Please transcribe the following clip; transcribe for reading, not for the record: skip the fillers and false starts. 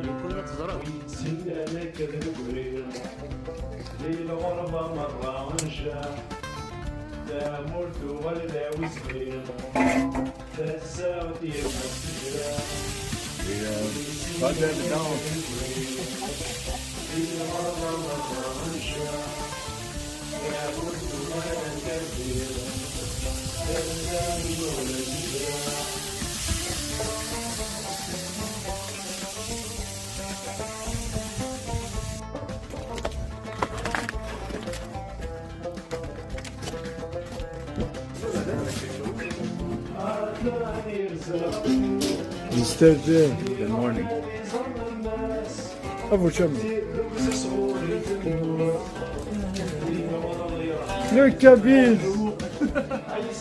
يكون تزرع سلالك الكبرير للغربة مرة ونشا لا مرت ولا وزبير تساوت يمسجرا للغربة مرة ونشا لا مرت ولا كبير تساوت يمسجرا مسترجع Good morning. ابو شمس نركب